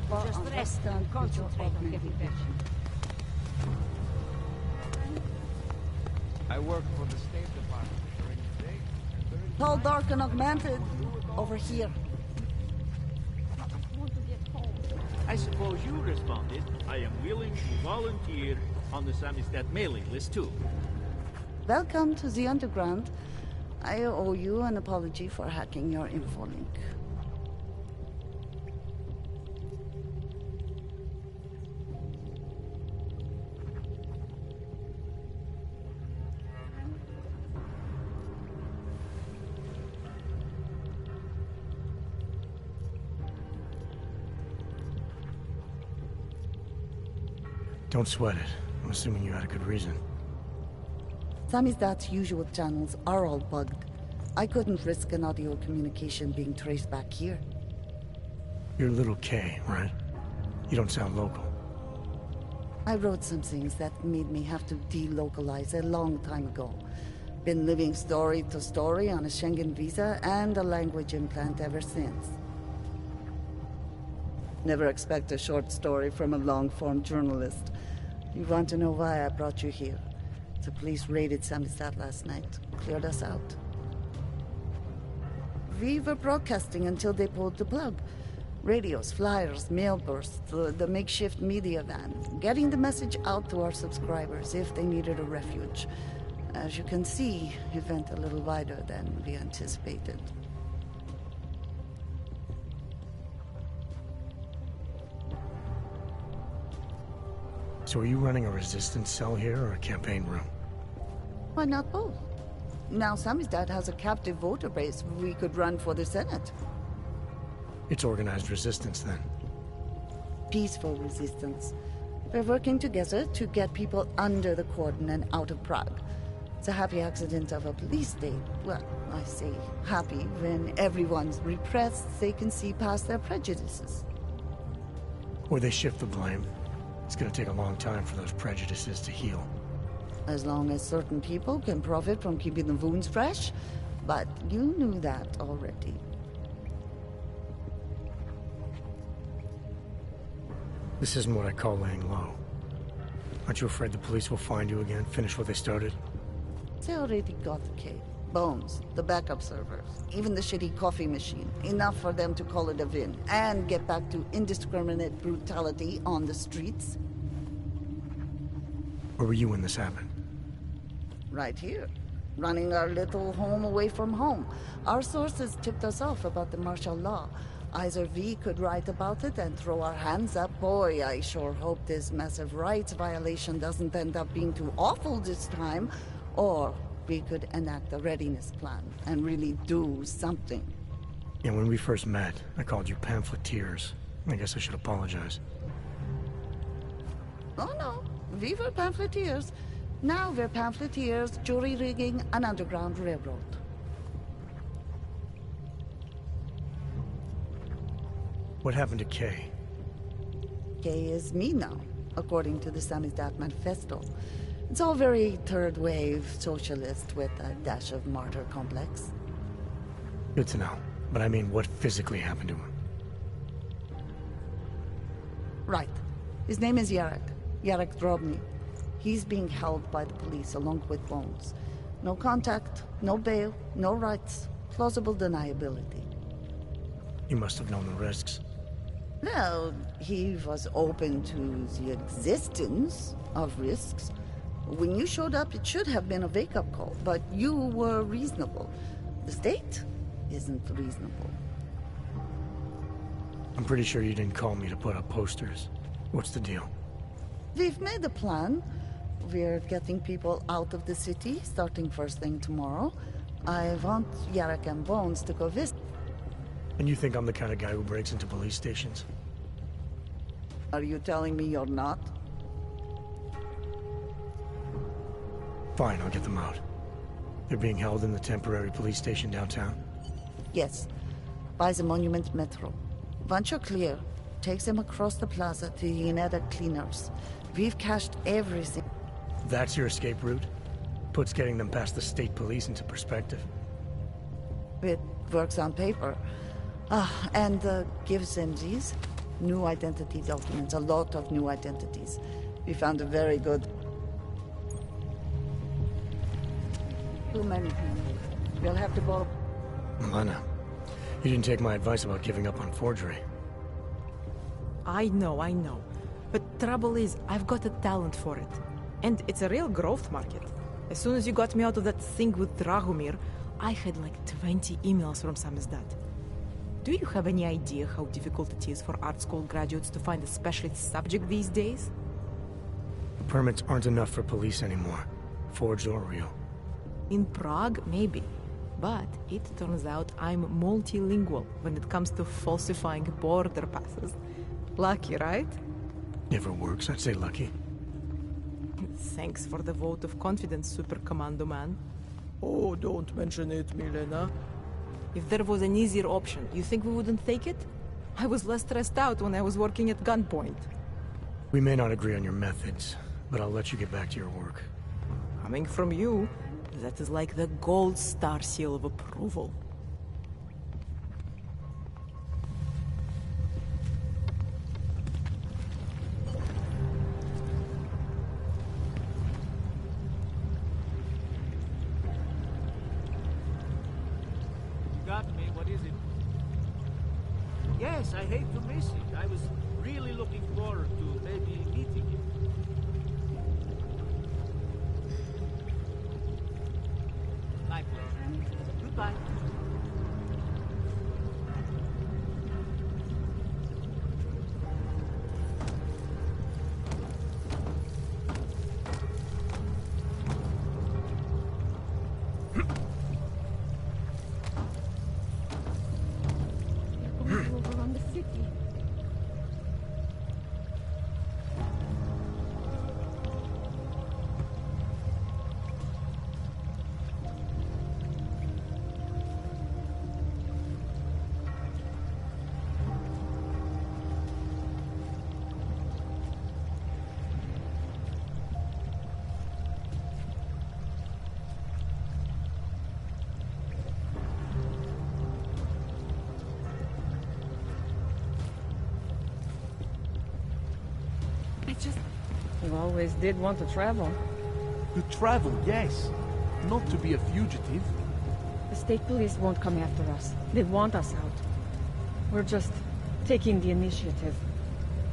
pas Just en rest restant and concentrate on getting better. I work for the State Department during the day. And during the Tall, night, dark, and augmented. Over here. I suppose you responded. I am willing to volunteer on the Samizdat mailing list too. Welcome to the Underground. I owe you an apology for hacking your info link. Don't sweat it. I'm assuming you had a good reason. Samizdat's usual channels are all bugged. I couldn't risk an audio communication being traced back here. You're Little K, right? You don't sound local. I wrote some things that made me have to delocalize a long time ago. Been living story to story on a Schengen visa and a language implant ever since. Never expect a short story from a long-form journalist. You want to know why I brought you here? The police raided Samizdat last night. Cleared us out. We were broadcasting until they pulled the plug. Radios, flyers, mail bursts, the makeshift media van. Getting the message out to our subscribers if they needed a refuge. As you can see, it went a little wider than we anticipated. So are you running a resistance cell here or a campaign room? Why not both? Now Samizdat has a captive voter base. We could run for the Senate. It's organized resistance, then. Peaceful resistance. We're working together to get people under the cordon and out of Prague. It's a happy accident of a police state. Well, I say happy when everyone's repressed, they can see past their prejudices. Or they shift the blame. It's gonna take a long time for those prejudices to heal. As long as certain people can profit from keeping the wounds fresh. But you knew that already. This isn't what I call laying low. Aren't you afraid the police will find you again, finish what they started? They already got the cake. Bones, the backup servers, even the shitty coffee machine. Enough for them to call it a win and get back to indiscriminate brutality on the streets. Where were you when this happened? Right here. Running our little home away from home. Our sources tipped us off about the martial law. Either we could write about it and throw our hands up. Boy, I sure hope this massive rights violation doesn't end up being too awful this time. Or we could enact a readiness plan and really do something. Yeah, when we first met, I called you pamphleteers. I guess I should apologize. Oh no, we were pamphleteers. Now we're pamphleteers, jury rigging an underground railroad. What happened to Kay? Kay is me now, according to the Samizdat Manifesto. It's all very third-wave socialist with a dash of martyr complex. Good to know. But I mean, what physically happened to him? Right. His name is Yarek. Yarek Drobny. He's being held by the police along with Bones. No contact, no bail, no rights. Plausible deniability. You must have known the risks. Well, he was open to the existence of risks. When you showed up, it should have been a wake-up call, but you were reasonable. The state isn't reasonable. I'm pretty sure you didn't call me to put up posters. What's the deal? We've made a plan. We're getting people out of the city, starting first thing tomorrow. I want Yarek and Bones to go visit. And you think I'm the kind of guy who breaks into police stations? Are you telling me you're not? Fine, I'll get them out. They're being held in the temporary police station downtown? Yes. By the Monument Metro. Once you're clear, takes them across the plaza to the United Cleaners. We've cached everything. That's your escape route? Puts getting them past the state police into perspective. It works on paper. And gives them these. New identity documents, a lot of new identities. We found a very good... Too many people. We'll have to borrow... Lana, you didn't take my advice about giving up on forgery. I know. But trouble is, I've got a talent for it. And it's a real growth market. As soon as you got me out of that thing with Dragomir, I had like 20 emails from Samizdat. Do you have any idea how difficult it is for art school graduates to find a specialist subject these days? Permits aren't enough for police anymore, forged or real. In Prague, maybe. But it turns out I'm multilingual when it comes to falsifying border passes. Lucky, right? Never works, I'd say lucky. Thanks for the vote of confidence, Super Commando Man. Oh, don't mention it, Milena. If there was an easier option, you think we wouldn't take it? I was less stressed out when I was working at gunpoint. We may not agree on your methods, but I'll let you get back to your work. Coming from you, that is like the gold star seal of approval. Got me. What is it? Yes, I hate to miss it. I was really looking forward to maybe meeting you. My pleasure. Goodbye. Over on the city. You always did want to travel. To travel, yes. Not to be a fugitive. The state police won't come after us. They want us out. We're just taking the initiative.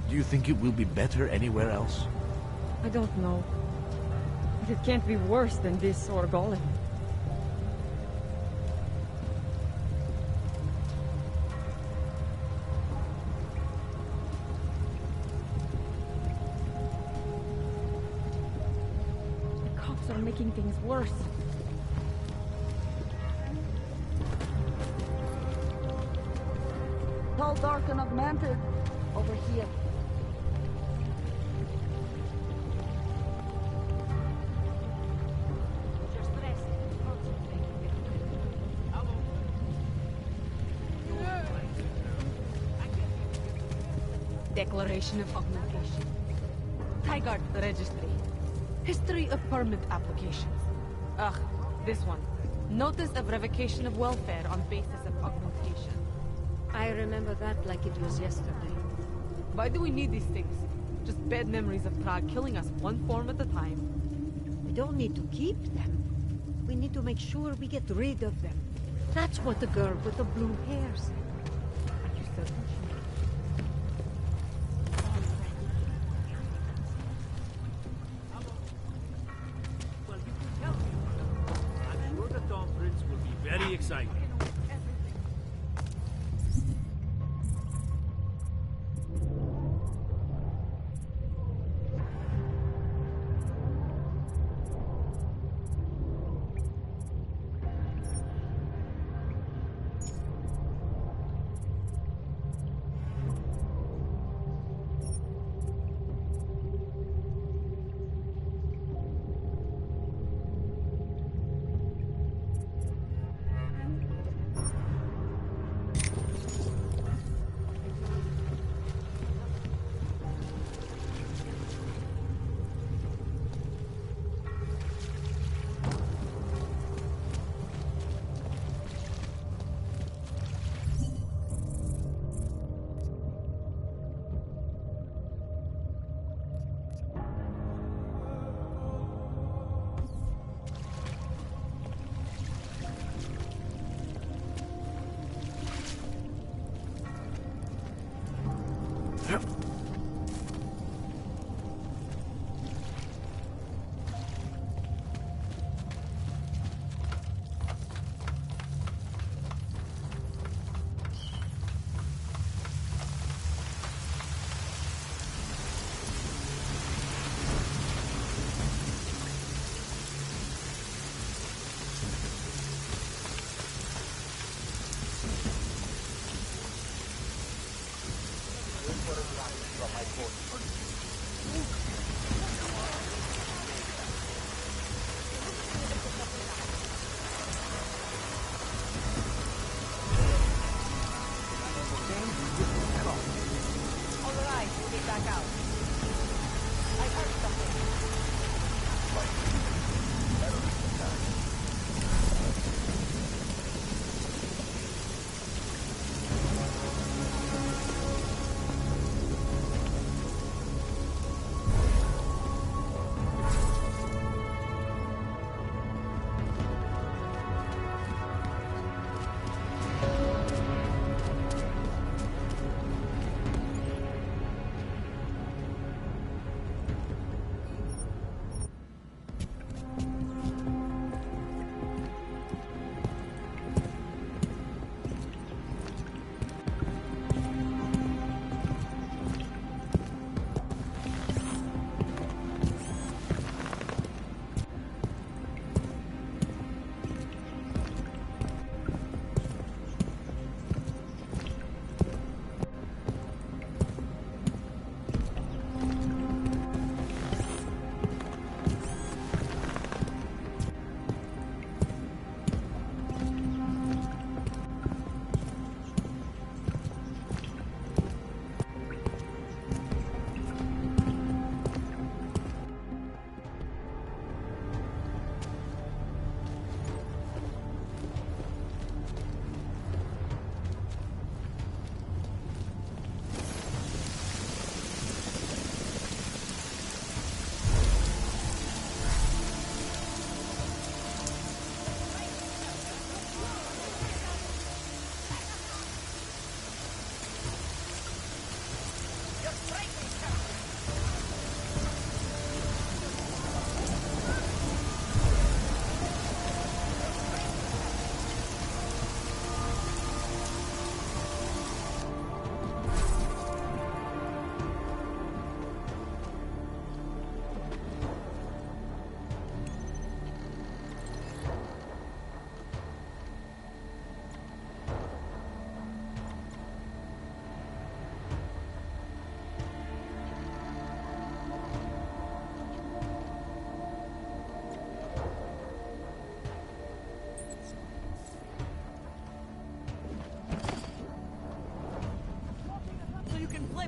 Do you think it will be better anywhere else? I don't know. But it can't be worse than this or Golem. The cops are making things worse. Tall, dark, and augmented. Over here. Declaration of Augmentation. Tigard Registry. History of Permit Applications. Ugh, this one. Notice of Revocation of Welfare on basis of augmentation. I remember that like it was yesterday. Why do we need these things? Just bad memories of Prague killing us one form at a time. We don't need to keep them. We need to make sure we get rid of them. That's what the girl with the blue hair said. Are you certain? Well, you can tell me. I'm sure the conference will be very exciting.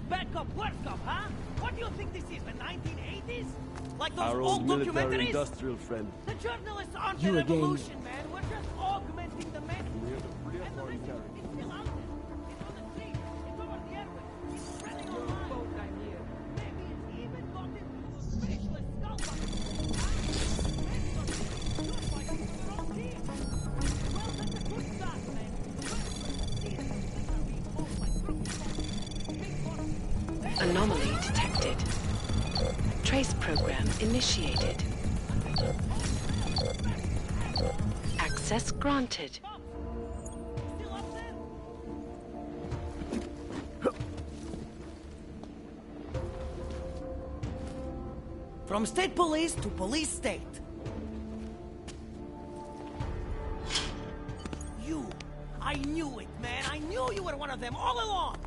Backup, workup, huh? What do you think this is, the 1980s? Like those Our old old documentaries? military-industrial friend. The journalists aren't You the again. revolution, man. We're just augmenting the message. And the message is still out there. It's on the street. It's over the airwaves. It's spreading online. Maybe it's even got into a faceless skull bucket. You're fighting for your own team. Well, that's a good start, man. These things are being fought by crooked bosses. Anomaly detected. Trace program initiated. Access granted. From state police to police state. You. I knew it, man. I knew you were one of them all along.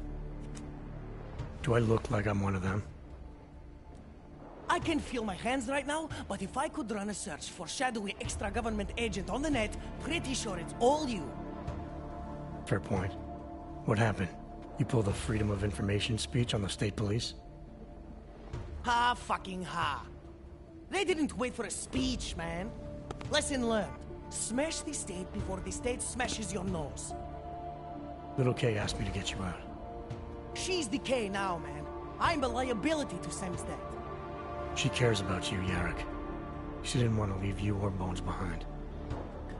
Do I look like I'm one of them? I can feel my hands right now, but if I could run a search for shadowy extra-government agent on the net, pretty sure it's all you. Fair point. What happened? You pulled a Freedom of Information speech on the state police? Ha fucking ha. They didn't wait for a speech, man. Lesson learned. Smash the state before the state smashes your nose. Little K asked me to get you out. She's the K now, man. I'm a liability to Samstead. She cares about you, Yarrick. She didn't want to leave you or Bones behind.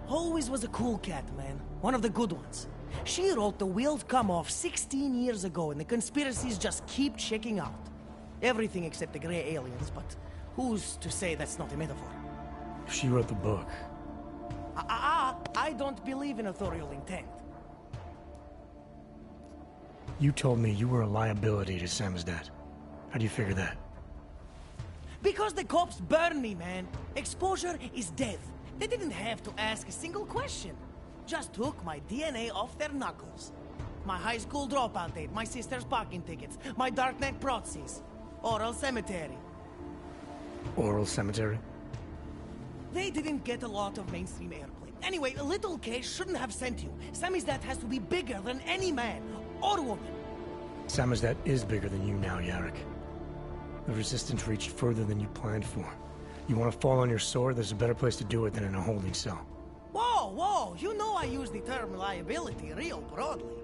Always was a cool cat, man. One of the good ones. She wrote the wheels come off 16 years ago and the conspiracies just keep checking out. Everything except the gray aliens, but who's to say that's not a metaphor? She wrote the book. I don't believe in authorial intent. You told me you were a liability to Samizdat. How do you figure that? Because the cops burn me, man. Exposure is death. They didn't have to ask a single question. Just took my DNA off their knuckles. My high school dropout date, my sister's parking tickets, my dark neck proxies. Oral Cemetery. Oral cemetery? They didn't get a lot of mainstream airplay. Anyway, a little case shouldn't have sent you. Samizdat has to be bigger than any man or woman. Samizdat is bigger than you now, Yarrick. The Resistance reached further than you planned for. You want to fall on your sword, there's a better place to do it than in a holding cell. Whoa, whoa! You know I use the term liability real broadly.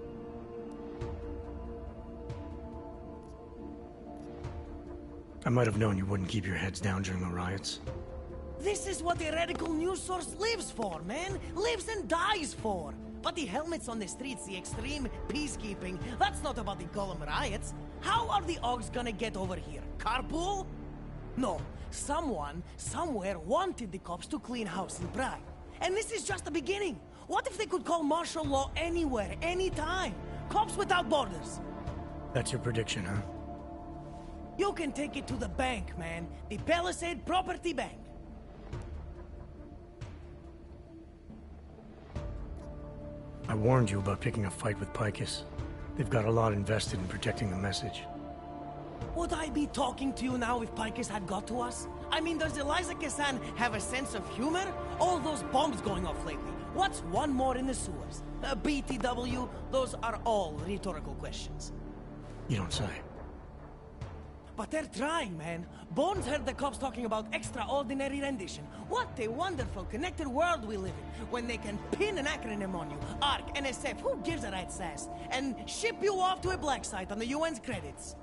I might have known you wouldn't keep your heads down during the riots. This is what a radical news source lives for, man! Lives and dies for! But the helmets on the streets, the extreme peacekeeping, that's not about the Golem riots. How are the Augs gonna get over here? Carpool? No. Someone, somewhere, wanted the cops to clean house in Prague. And this is just the beginning. What if they could call martial law anywhere, anytime? Cops without borders. That's your prediction, huh? You can take it to the bank, man. The Palisade Property Bank. I warned you about picking a fight with Picus. They've got a lot invested in protecting the message. Would I be talking to you now if Picus had got to us? I mean, does Eliza Kassan have a sense of humor? All those bombs going off lately. What's one more in the sewers? BTW? Those are all rhetorical questions. You don't say. But they're trying, man. Bones heard the cops talking about extraordinary rendition. What a wonderful connected world we live in, when they can pin an acronym on you. ARC, NSF, who gives a rat's ass? And ship you off to a black site on the UN's credits.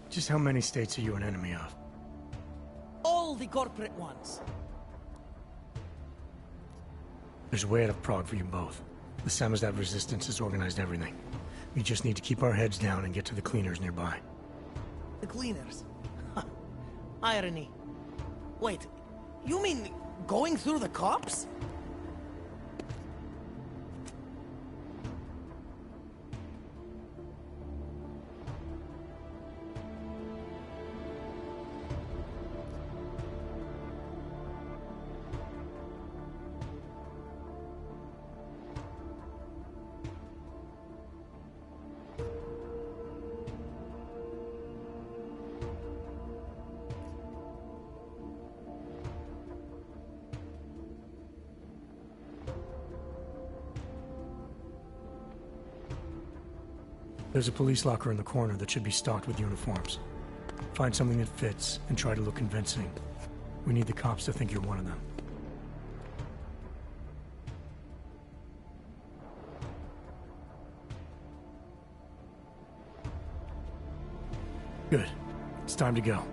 Just how many states are you an enemy of? All the corporate ones. There's a way out of Prague for you both. The Samizdat resistance has organized everything. We just need to keep our heads down and get to the cleaners nearby. The cleaners? Irony. Wait, you mean going through the cops? There's a police locker in the corner that should be stocked with uniforms. Find something that fits, and try to look convincing. We need the cops to think you're one of them. Good. It's time to go.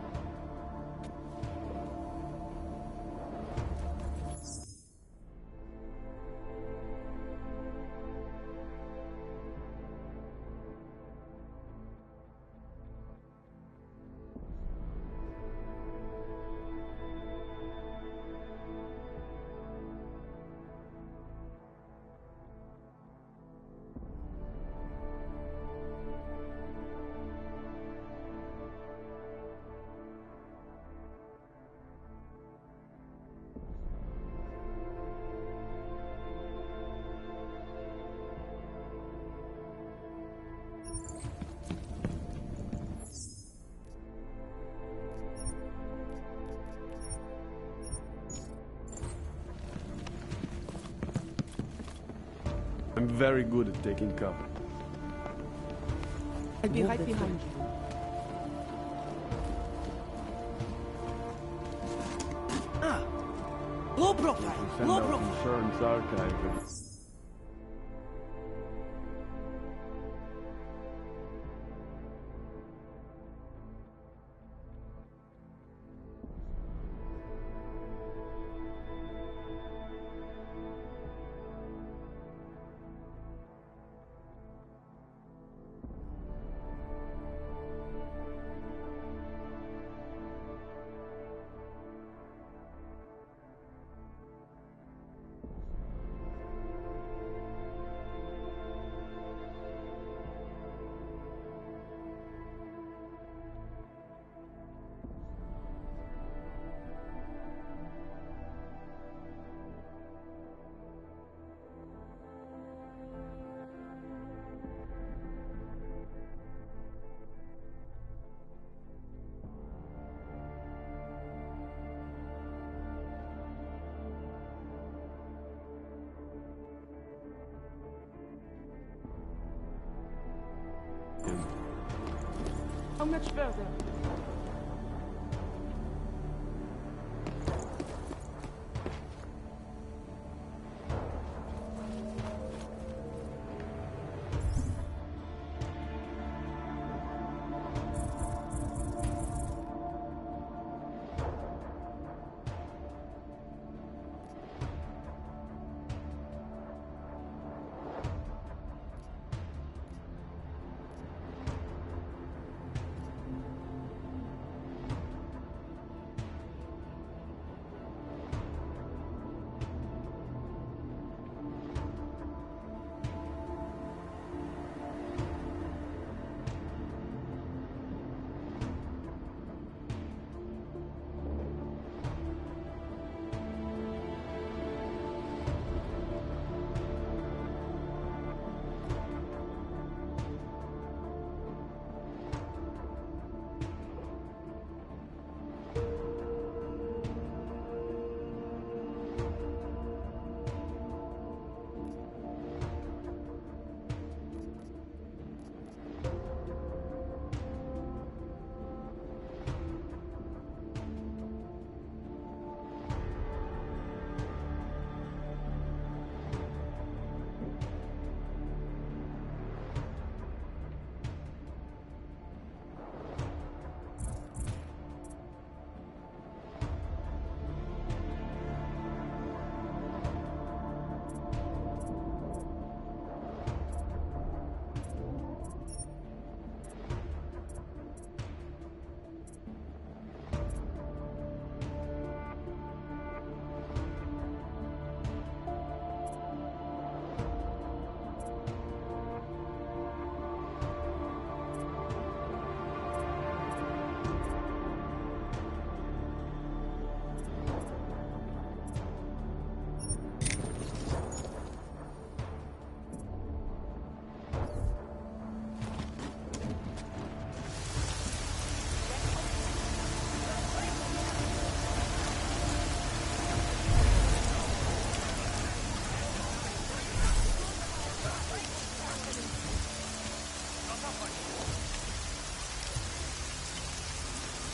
I'm very good at taking cover. I'll be right behind you. Low profile, Send low out profile. insurance archive. much further?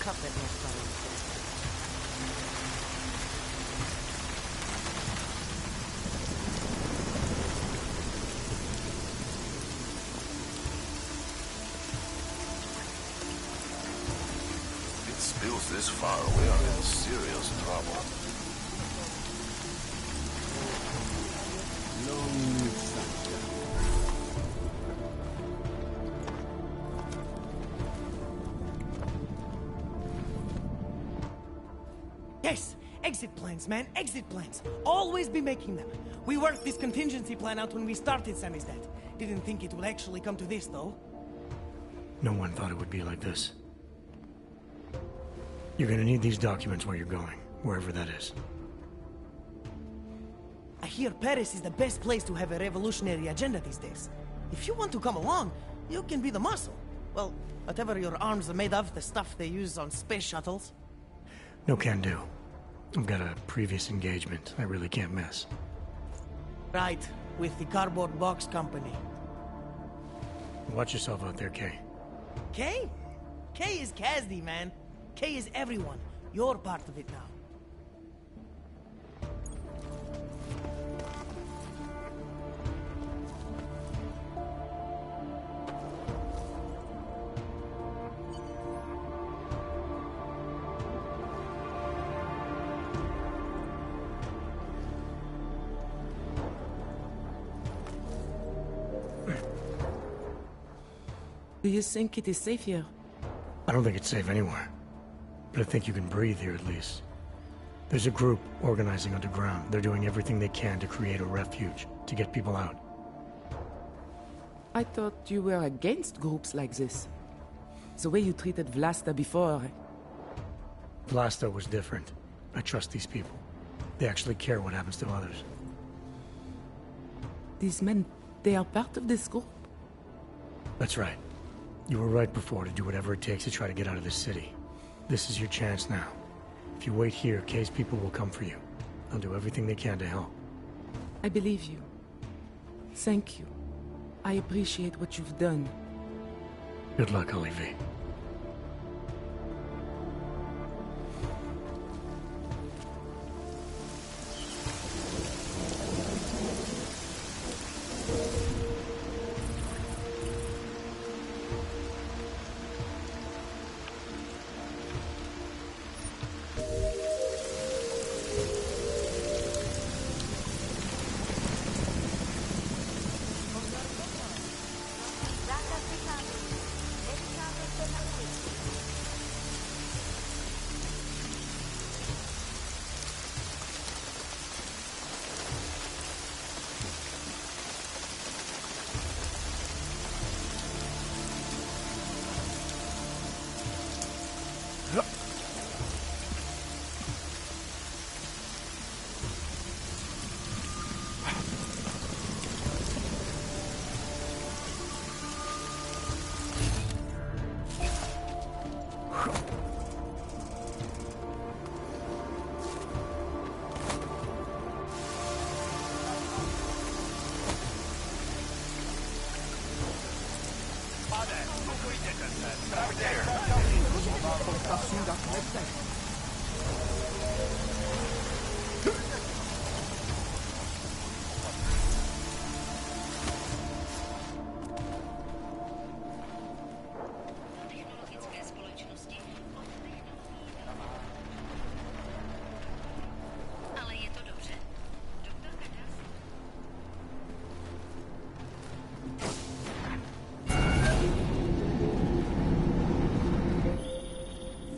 Cut that next time. It spills this far, we are in serious trouble. Yes! Exit plans, man. Exit plans. Always be making them. We worked this contingency plan out when we started Samizdat. Didn't think it would actually come to this, though. No one thought it would be like this. You're gonna need these documents where you're going, wherever that is. I hear Paris is the best place to have a revolutionary agenda these days. If you want to come along, you can be the muscle. Well, whatever your arms are made of, the stuff they use on space shuttles. No can do. I've got a previous engagement I really can't miss. Right, with the cardboard box company. Watch yourself out there, Kay. Kay? Kay is Kazdi, man. Kay is everyone. You're part of it now. Do you think it is safe here? I don't think it's safe anywhere. But I think you can breathe here at least. There's a group organizing underground. They're doing everything they can to create a refuge, to get people out. I thought you were against groups like this. The way you treated Vlasta before. Vlasta was different. I trust these people. They actually care what happens to others. These men, they are part of this group? That's right. You were right before to do whatever it takes to try to get out of this city. This is your chance now. If you wait here, Kay's people will come for you. They'll do everything they can to help. I believe you. Thank you. I appreciate what you've done. Good luck, Olivier.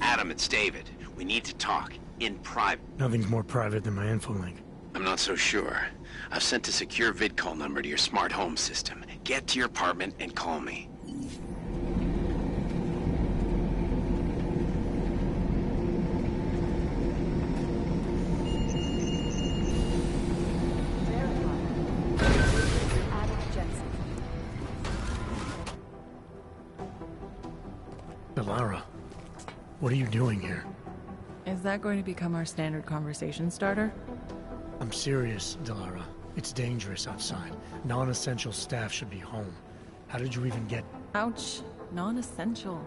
Adam, it's David. We need to talk. In private. Nothing's more private than my info link. I'm not so sure. I've sent a secure vid call number to your smart home system. Get to your apartment and call me. Delara, what are you doing here? Is that going to become our standard conversation starter? I'm serious, Delara. It's dangerous outside. Non-essential staff should be home. How did you even get... Ouch. Non-essential.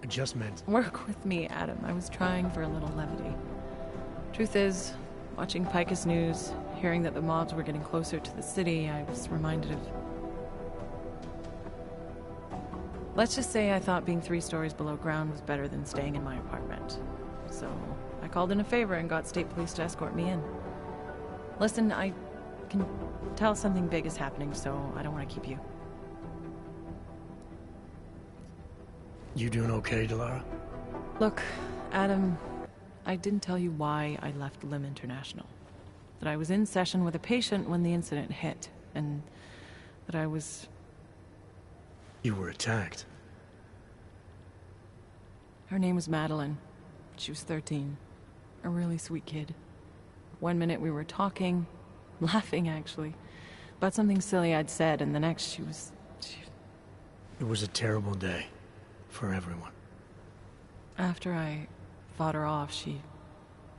I just meant... Work with me, Adam. I was trying for a little levity. Truth is, watching Picus News, hearing that the mobs were getting closer to the city, I was reminded of... Let's just say I thought being 3 stories below ground was better than staying in my apartment. So, I called in a favor and got state police to escort me in. Listen, I can tell something big is happening, so I don't want to keep you. You doing okay, Delara? Look, Adam, I didn't tell you why I left Lim International. That I was in session with a patient when the incident hit, and that I was... You were attacked. Her name was Madeline. She was 13. A really sweet kid. One minute we were talking, laughing actually, about something silly I'd said, and the next she was... It was a terrible day. For everyone. After I fought her off, she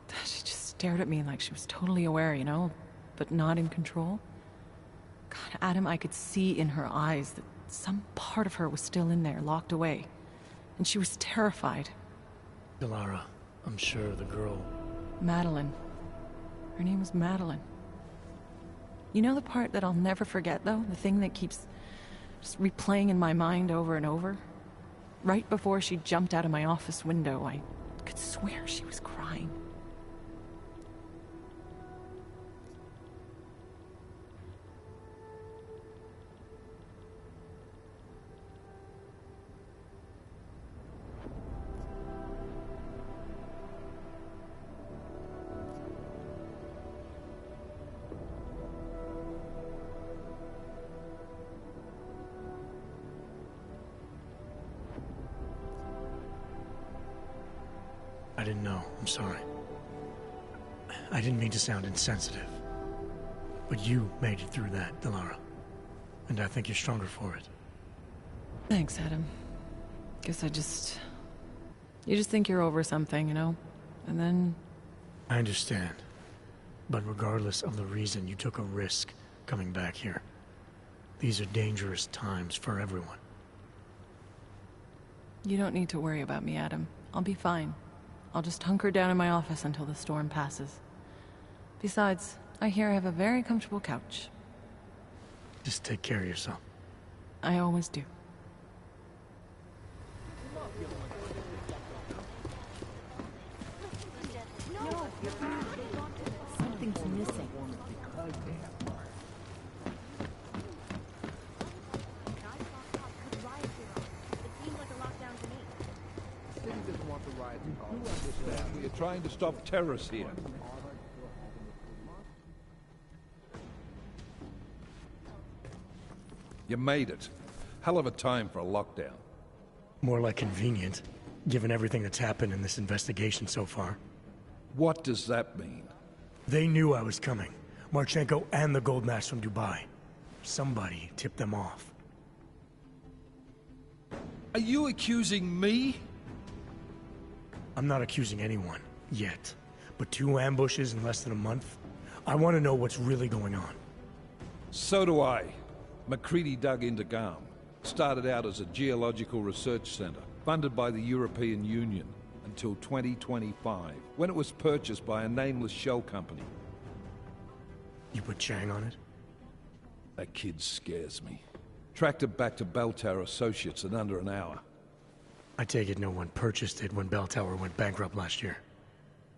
just stared at me like she was totally aware, you know, but not in control. God, Adam, I could see in her eyes that some part of her was still in there, locked away. And she was terrified. Delara, I'm sure the girl... Madeline. Her name was Madeline. You know the part that I'll never forget, though? The thing that keeps just replaying in my mind over and over? Right before she jumped out of my office window, I could swear she was crying. I didn't know. I'm sorry. I didn't mean to sound insensitive. But you made it through that, Delara. And I think you're stronger for it. Thanks, Adam. Guess you just think you're over something, you know? And then... I understand. But regardless of the reason, you took a risk coming back here. These are dangerous times for everyone. You don't need to worry about me, Adam. I'll be fine. I'll just hunker down in my office until the storm passes. Besides, I hear I have a very comfortable couch. Just take care of yourself. I always do. Something's missing. We are trying to stop terrorists here. You made it. Hell of a time for a lockdown. More like convenient, given everything that's happened in this investigation so far. What does that mean? They knew I was coming. Marchenko and the gold mask from Dubai. Somebody tipped them off. Are you accusing me? I'm not accusing anyone, yet. But 2 ambushes in less than a month? I want to know what's really going on. So do I. McCready dug into Garm. Started out as a geological research center, funded by the European Union, until 2025, when it was purchased by a nameless shell company. You put Chang on it? That kid scares me. Tracked it back to Bell Tower Associates in under an hour. I take it no one purchased it when Bell Tower went bankrupt last year.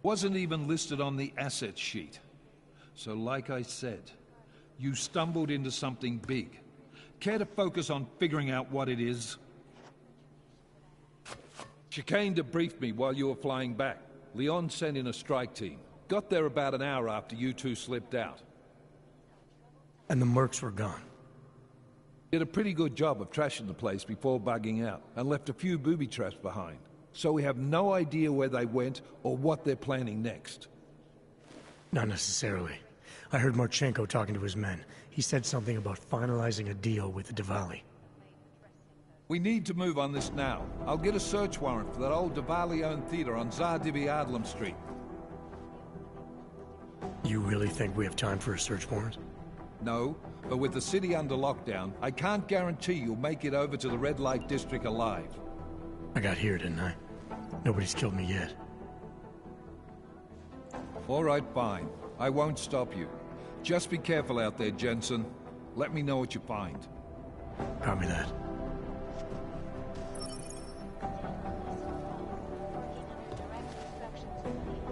Wasn't even listed on the asset sheet. So like I said, you stumbled into something big. Care to focus on figuring out what it is? Chicane debriefed me while you were flying back. Leon sent in a strike team. Got there about an hour after you two slipped out. And the mercs were gone. Did a pretty good job of trashing the place before bugging out, and left a few booby traps behind. So we have no idea where they went or what they're planning next. Not necessarily. I heard Marchenko talking to his men. He said something about finalizing a deal with the Diwali. We need to move on this now. I'll get a search warrant for that old Diwali-owned theater on Tsar Dibi Adlam Street. You really think we have time for a search warrant? No, but with the city under lockdown, I can't guarantee you'll make it over to the red light district alive. I got here, didn't I? Nobody's killed me yet. All right, fine. I won't stop you. Just be careful out there, Jensen. Let me know what you find. Copy that.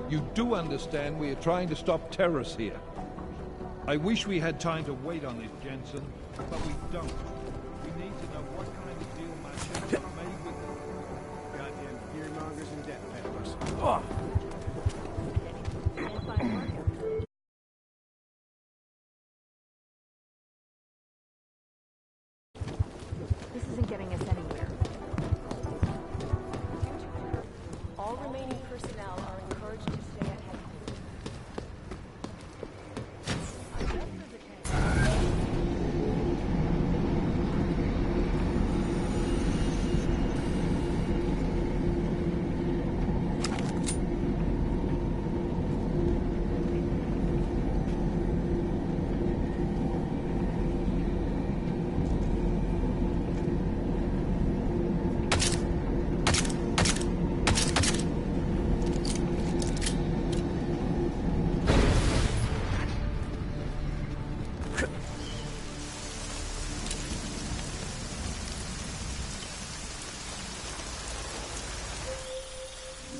You do understand we are trying to stop terrorists here. I wish we had time to wait on this, Jensen, but we don't. We need to know what kind of deal Marchenko made with them. Goddamn fearmongers and death peddlers. This isn't getting us anywhere. All remaining personnel are encouraged to stay at headquarters.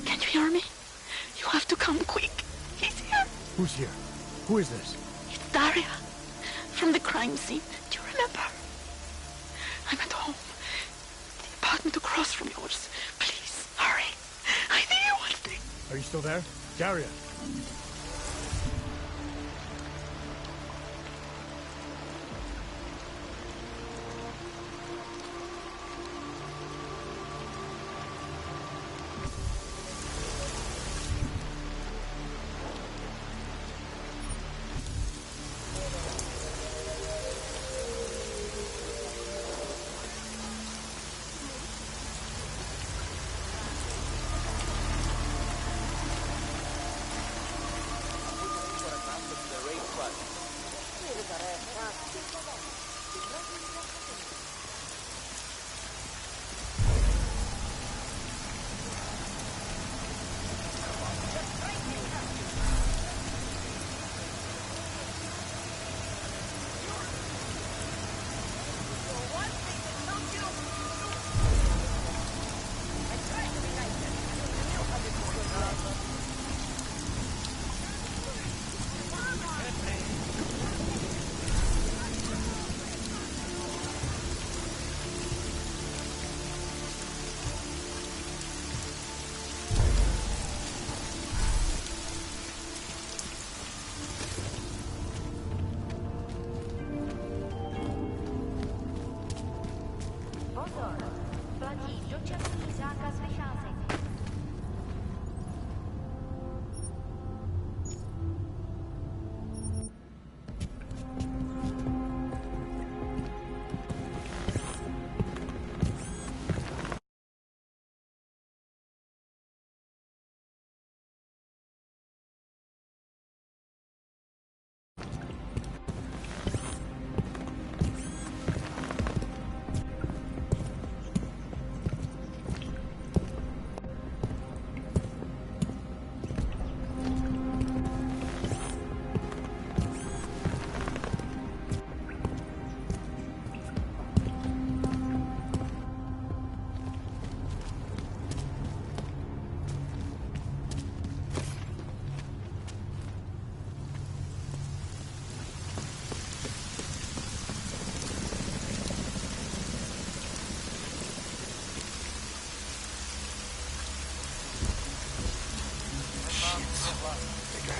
Can you hear me? You have to come quick. He's here. Who's here? Who is this? It's Daria. From the crime scene. Do you remember? I'm at home. The apartment across from yours. Please, hurry. I need you one thing. Are you still there? Daria!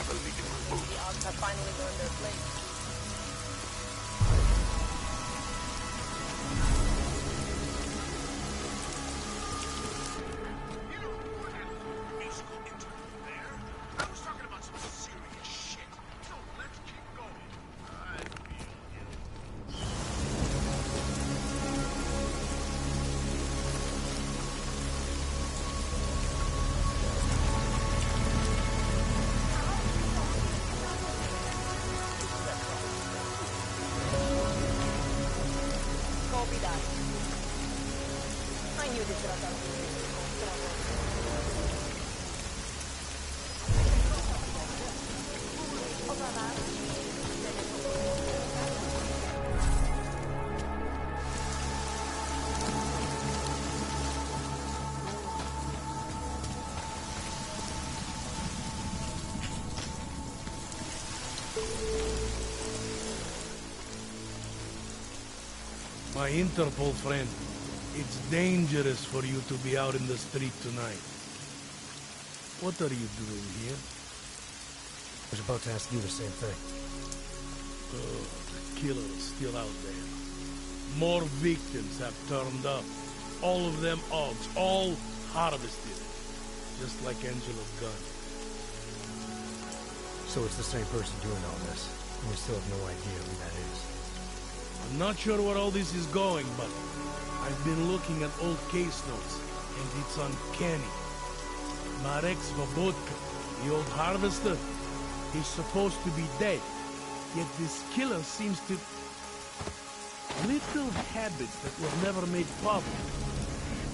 have a leak in my boot. The odds have finally learned their place. I knew this would have done. My Interpol friend, it's dangerous for you to be out in the street tonight. What are you doing here? I was about to ask you the same thing. Oh, the killer is still out there. More victims have turned up. All of them Augs, all harvested. Just like Angela's gun. So it's the same person doing all this, and we still have no idea who that is. I'm not sure where all this is going, but I've been looking at old case notes, and it's uncanny. Marek Svobodka, the old harvester, he's supposed to be dead. Yet this killer seems to... little habits that were never made public.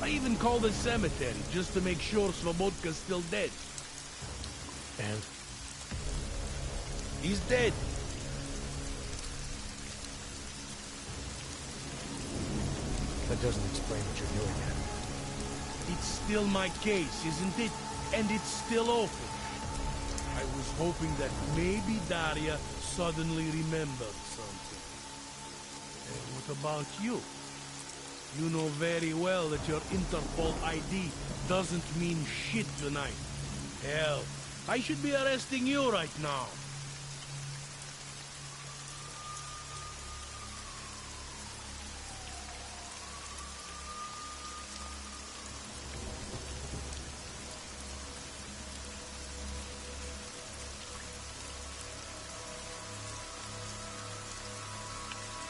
I even called the cemetery, just to make sure Svobodka's still dead. And? He's dead. That doesn't explain what you're doing yet. It's still my case, isn't it? And it's still open. I was hoping that maybe Daria suddenly remembered something. And what about you? You know very well that your Interpol ID doesn't mean shit tonight. Hell, I should be arresting you right now.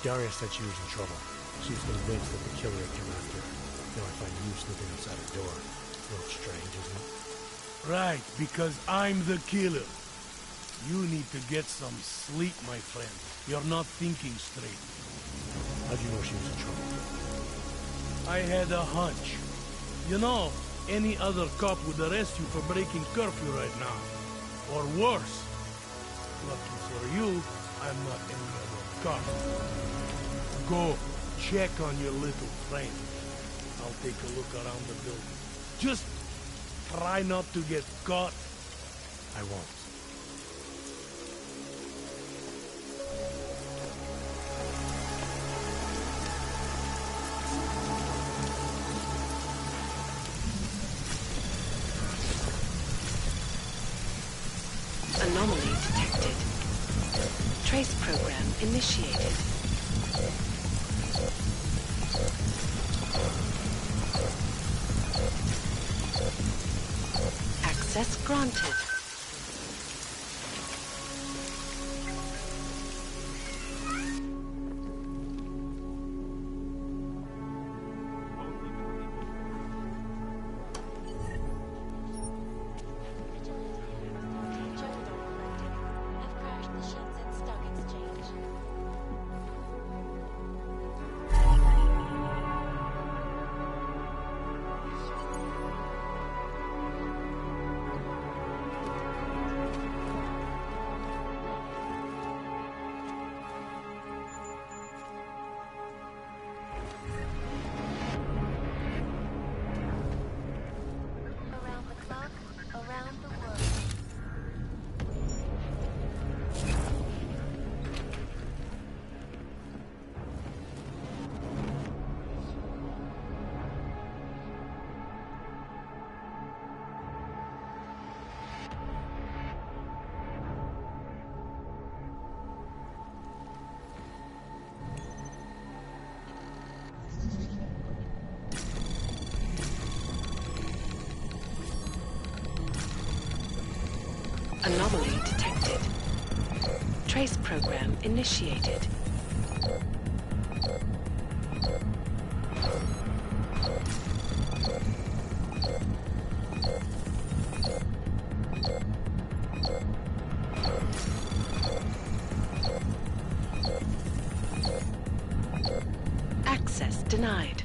Daria said she was in trouble. She was convinced that the killer had come after her. Now I find you slipping outside her door. A little strange, isn't it? Right, because I'm the killer. You need to get some sleep, my friend. You're not thinking straight. How'd you know she was in trouble? I had a hunch. You know, any other cop would arrest you for breaking curfew right now. Or worse. Lucky for you, I'm not any other cop. Go, check on your little friend. I'll take a look around the building. Just try not to get caught. I won't. Anomaly detected. Trace program initiated. Access granted. Anomaly detected. Trace program initiated. Access denied.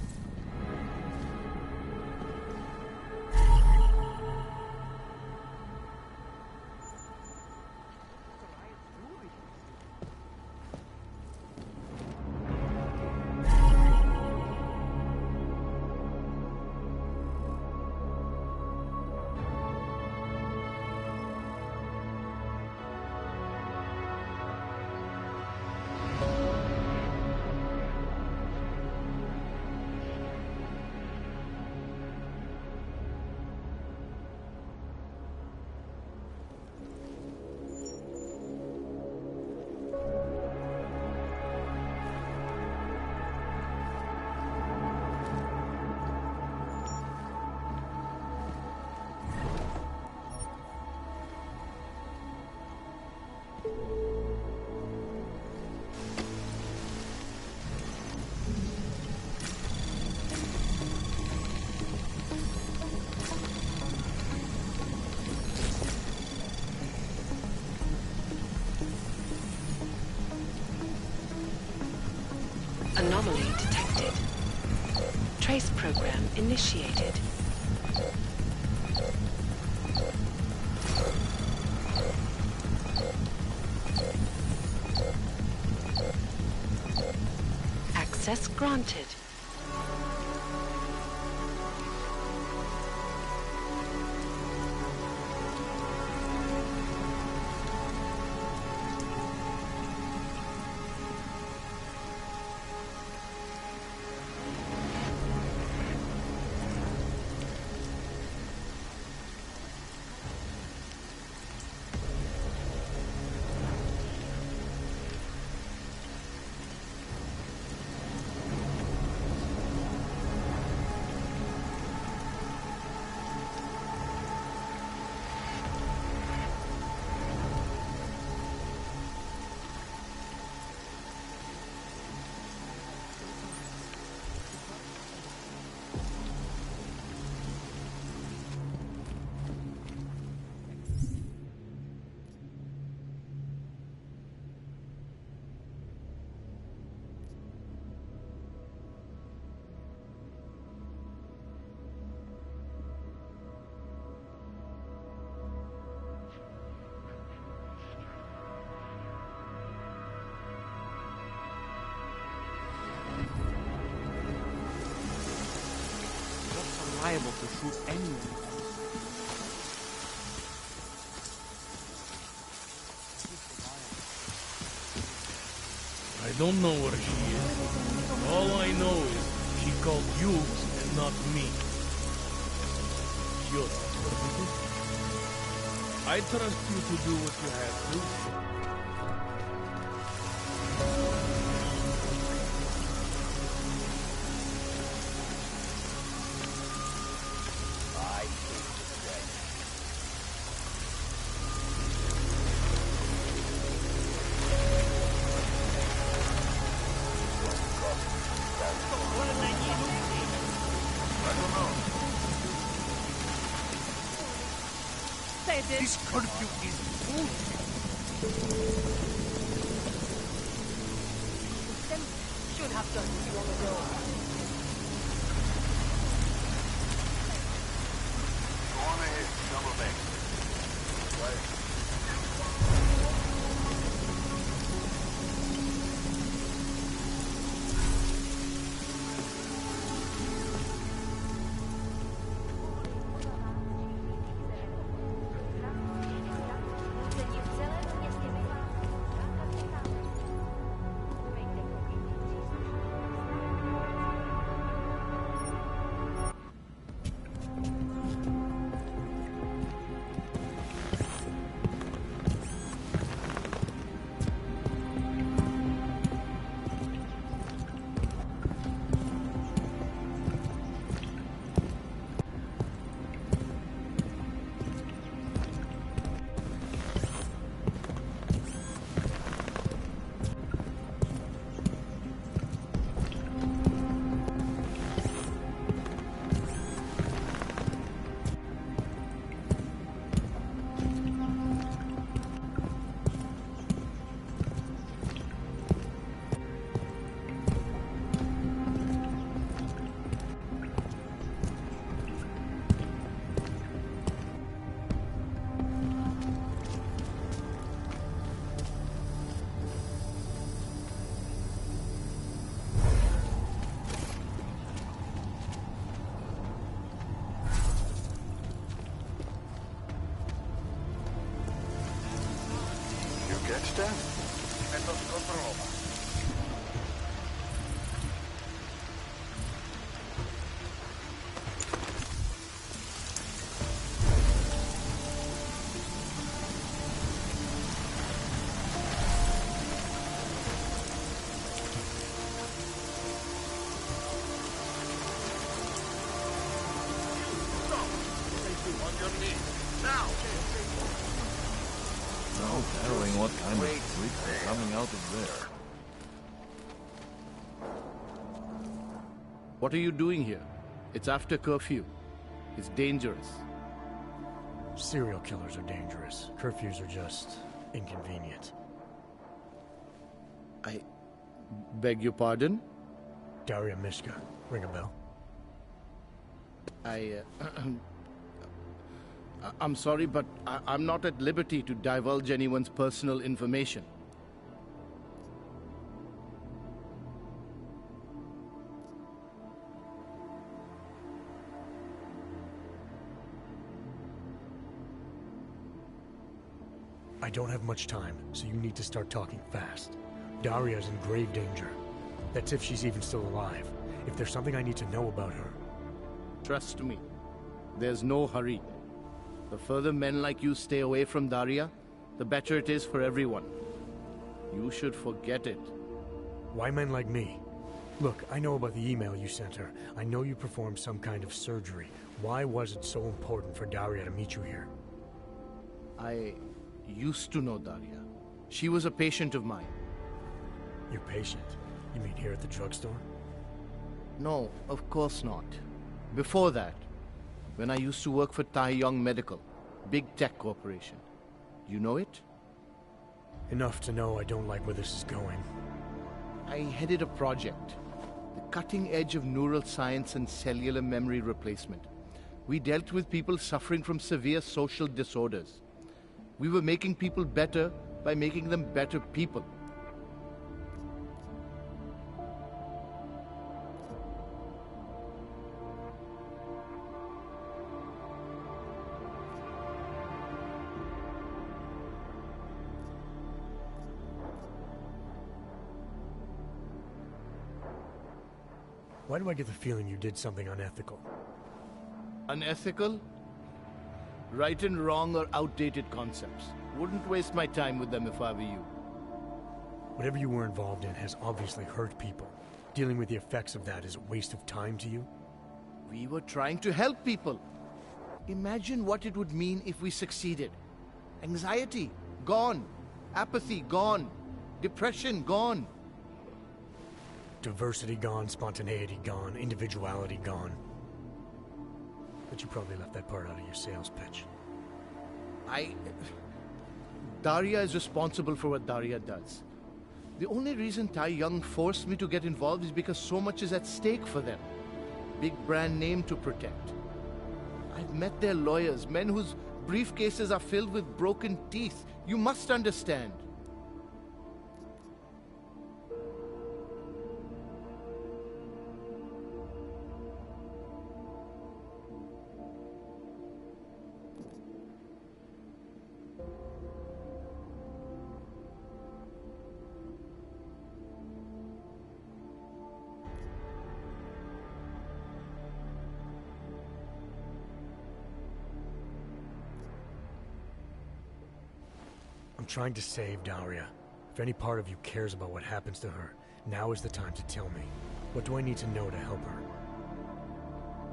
Anomaly detected. Trace program initiated. Access granted. Liable to shoot anyone. I don't know where she is. All I know is she called you and not me. Sure. I trust you to do what you have to. This curfew is bullshit. Should have done this long ago. Go on ahead, double back. Right. Jetstar? Métodos controlova. No telling what kind of freaks are coming out of there. What are you doing here? It's after curfew. It's dangerous. Serial killers are dangerous. Curfews are just inconvenient. I beg your pardon? Daria Mishka. Ring a bell? I'm sorry, but I'm not at liberty to divulge anyone's personal information. I don't have much time, so you need to start talking fast. Daria's in grave danger. That's if she's even still alive. If there's something I need to know about her... Trust me, there's no hurry. The further men like you stay away from Daria, the better it is for everyone. You should forget it. Why men like me? Look, I know about the email you sent her. I know you performed some kind of surgery. Why was it so important for Daria to meet you here? I used to know Daria. She was a patient of mine. Your patient? You mean here at the drugstore? No, of course not. Before that, when I used to work for Tai Yong Medical, big tech corporation. You know it? Enough to know I don't like where this is going. I headed a project, the cutting edge of neural science and cellular memory replacement. We dealt with people suffering from severe social disorders. We were making people better by making them better people. Why do I get the feeling you did something unethical? Unethical? Right and wrong are outdated concepts. Wouldn't waste my time with them if I were you. Whatever you were involved in has obviously hurt people. Dealing with the effects of that is a waste of time to you? We were trying to help people. Imagine what it would mean if we succeeded. Anxiety, gone. Apathy, gone. Depression, gone. Diversity gone, spontaneity gone, individuality gone. But you probably left that part out of your sales pitch. Daria is responsible for what Daria does. The only reason Tai Yong forced me to get involved is because so much is at stake for them. Big brand name to protect. I've met their lawyers, men whose briefcases are filled with broken teeth. You must understand. I'm trying to save Daria. If any part of you cares about what happens to her, now is the time to tell me. What do I need to know to help her?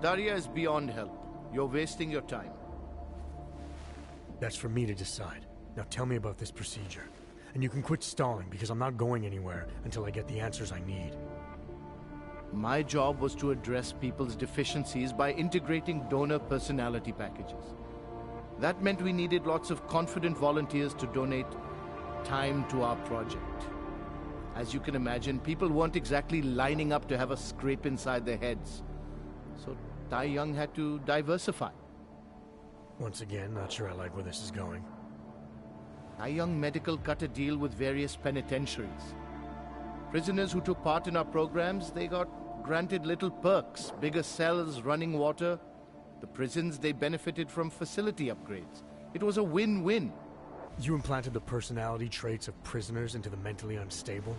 Daria is beyond help. You're wasting your time. That's for me to decide. Now tell me about this procedure. And you can quit stalling, because I'm not going anywhere until I get the answers I need. My job was to address people's deficiencies by integrating donor personality packages. That meant we needed lots of confident volunteers to donate time to our project. As you can imagine, people weren't exactly lining up to have a scrape inside their heads. So Tai Yong had to diversify. Once again, not sure I like where this is going. Tai Yong Medical cut a deal with various penitentiaries. Prisoners who took part in our programs, they got granted little perks, bigger cells, running water. The prisons, they benefited from facility upgrades. It was a win-win. You implanted the personality traits of prisoners into the mentally unstable?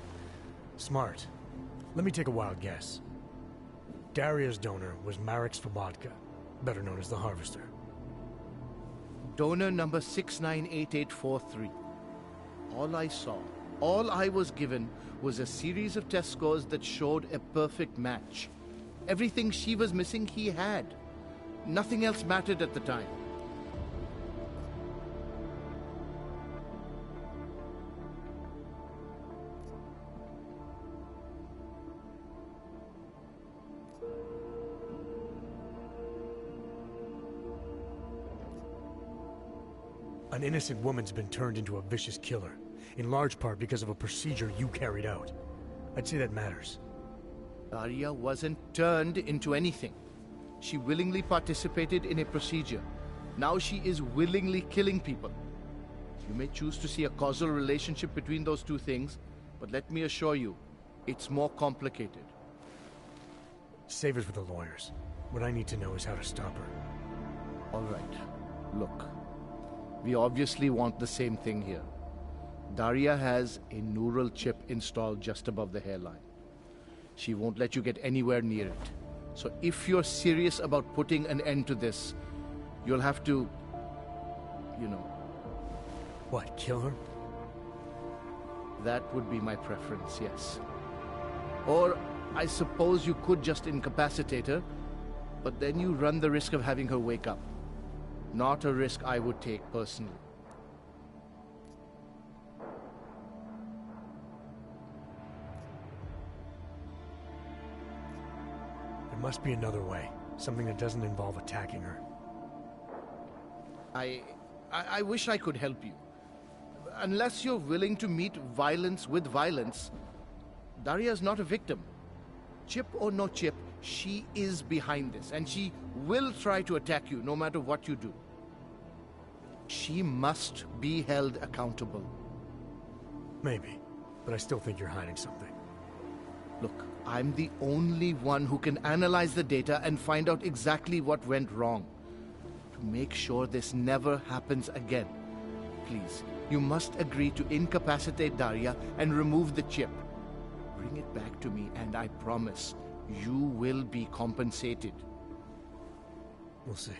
Smart. Let me take a wild guess. Daria's donor was Marek Svobotka, better known as the Harvester. Donor number 698843. All I saw, all I was given, was a series of test scores that showed a perfect match. Everything she was missing, he had. Nothing else mattered at the time. An innocent woman's been turned into a vicious killer, in large part because of a procedure you carried out. I'd say that matters. Daria wasn't turned into anything. She willingly participated in a procedure. Now she is willingly killing people. You may choose to see a causal relationship between those two things, but let me assure you, it's more complicated. Save it for the lawyers. What I need to know is how to stop her. All right. Look. We obviously want the same thing here. Daria has a neural chip installed just above the hairline. She won't let you get anywhere near it. So if you're serious about putting an end to this, you'll have to, you know... What, kill her? That would be my preference, yes. Or I suppose you could just incapacitate her, but then you run the risk of having her wake up. Not a risk I would take personally. There must be another way. Something that doesn't involve attacking her. I wish I could help you. Unless you're willing to meet violence with violence, Daria's not a victim. Chip or no chip, she is behind this, and she will try to attack you no matter what you do. She must be held accountable. Maybe, but I still think you're hiding something. Look, I'm the only one who can analyze the data and find out exactly what went wrong. To make sure this never happens again. Please, you must agree to incapacitate Daria and remove the chip. Bring it back to me, and I promise, you will be compensated. We'll see.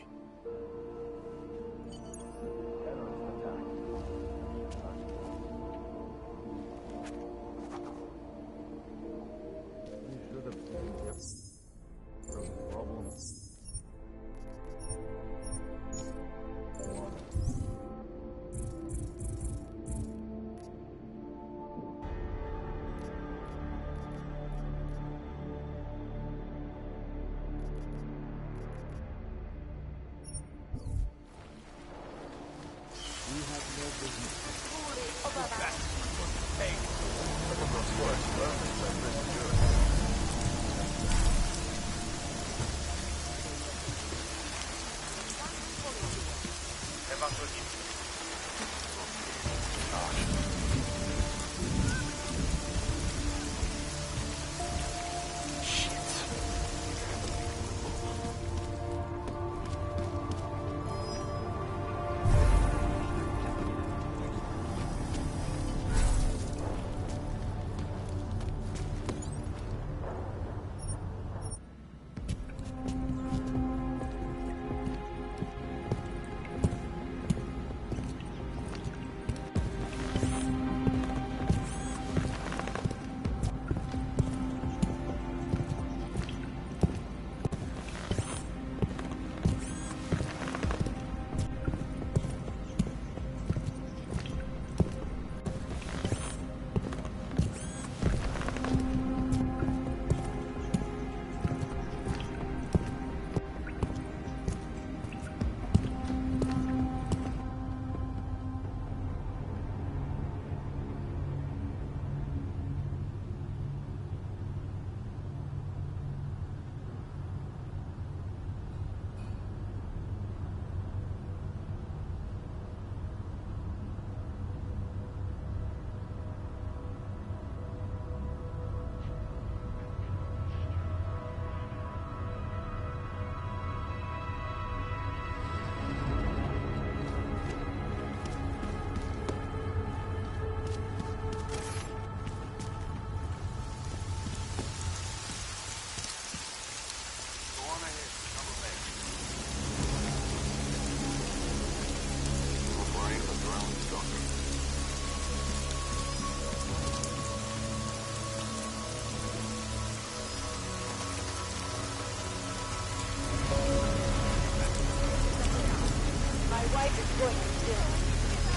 going still.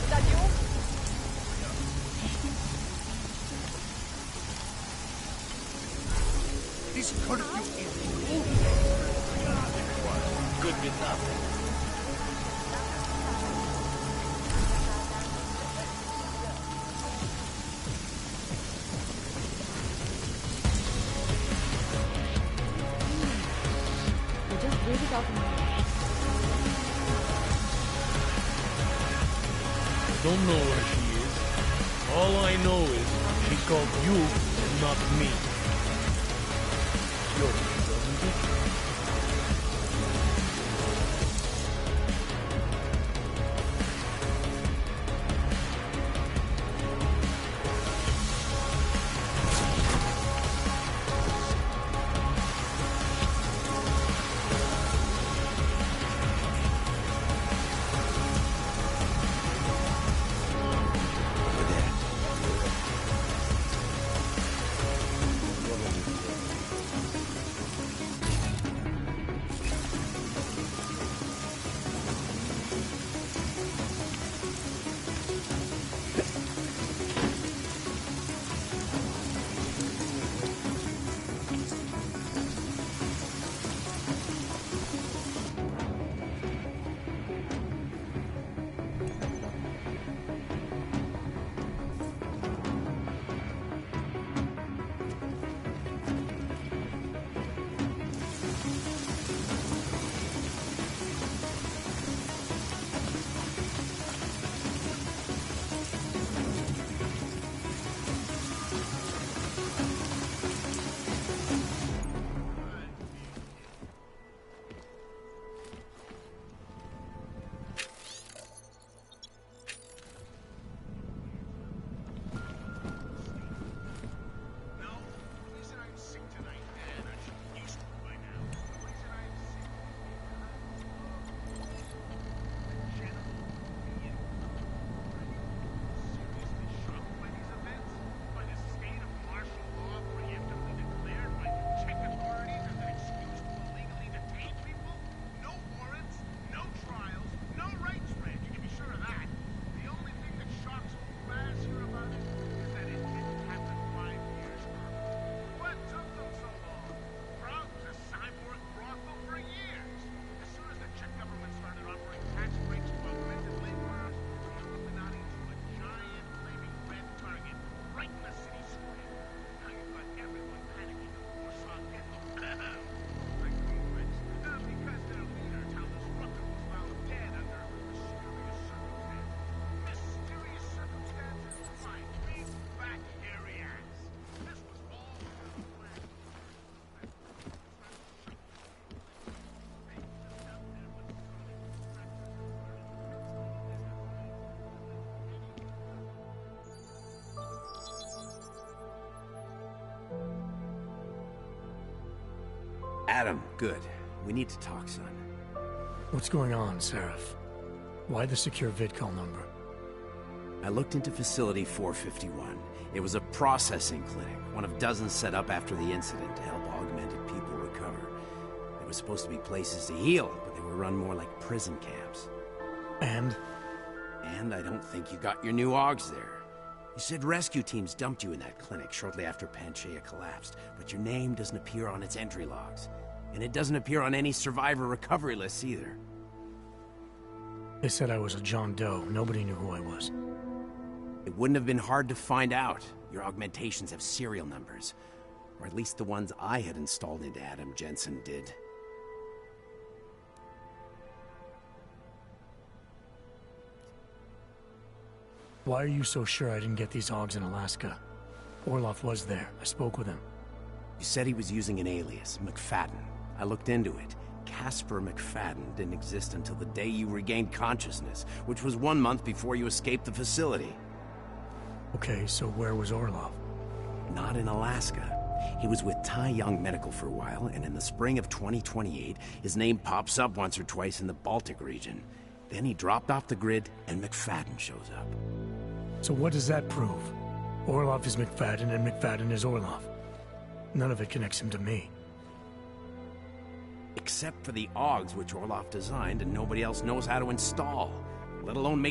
Is that you? This curfew is good enough. I just breathe it out in my mouth. I don't know where she is. All I know is she called you and not me. Yours, doesn't it? Adam, good. We need to talk, son. What's going on, Seraph? Why the secure vidcall number? I looked into Facility 451. It was a processing clinic, one of dozens set up after the incident to help augmented people recover. They were supposed to be places to heal, but they were run more like prison camps. And? And I don't think you got your new AUGs there. You said rescue teams dumped you in that clinic shortly after Panchaea collapsed, but your name doesn't appear on its entry logs. And it doesn't appear on any survivor recovery lists either. They said I was a John Doe. Nobody knew who I was. It wouldn't have been hard to find out. Your augmentations have serial numbers. Or at least the ones I had installed into Adam Jensen did. Why are you so sure I didn't get these AUGs in Alaska? Orloff was there. I spoke with him. You said he was using an alias, McFadden. I looked into it. Casper McFadden didn't exist until the day you regained consciousness, which was 1 month before you escaped the facility. Okay, so where was Orloff? Not in Alaska. He was with Tai Young Medical for a while, and in the spring of 2028, his name pops up once or twice in the Baltic region. Then he dropped off the grid, and McFadden shows up. So what does that prove? Orloff is McFadden, and McFadden is Orloff. None of it connects him to me. Except for the AUGs which Orloff designed and nobody else knows how to install. let alone make